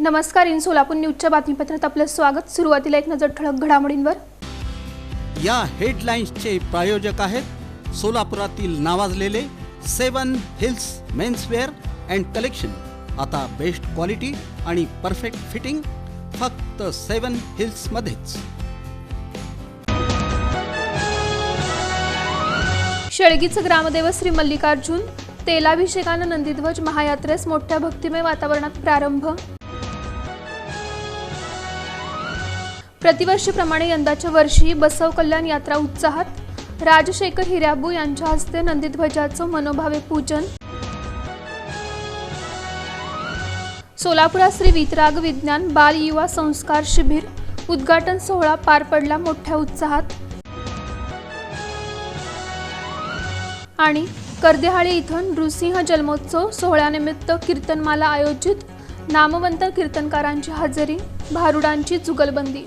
नमस्कार. इन सोलापूर न्यूजच्या बातमीपत्रात आपलं स्वागत. सुरुवातीला एक नजर ठळक घडामोडींवर. या हेडलाईन्सचे प्रायोजक आहेत सोलापुरातील नावाजलेले 7 हिल्स मेन्सवेअर अँड कलेक्शन. आता बेस्ट क्वालिटी आणि परफेक्ट फिटिंग फक्त 7 हिल्स मध्येच. शेळगीचं ग्रामदेव श्री मल्लिकार्जुन तेलाभिषेकानं नंदीध्वज महायात्रेस मोठ्या भक्तिमय वातावरणात प्रारंभ. प्रतिवर्षीप्रमाणे यंदाच्या वर्षी बसव कल्याण यात्रा उत्साहात. राजशेखर हिराबू यांच्या हस्ते नंदीध्वजाचं मनोभावे पूजन. सोलापुरात श्री वीतराग विज्ञान बाल युवा संस्कार शिबिर उद्घाटन सोहळा पार पडला मोठ्या उत्साहात. आणि कर्देहाळे इथं नृसिंह जन्मोत्सव सोहळ्यानिमित्त कीर्तनमाला आयोजित. नामवंत कीर्तनकारांची हजेरी, भारुडांची जुगलबंदी.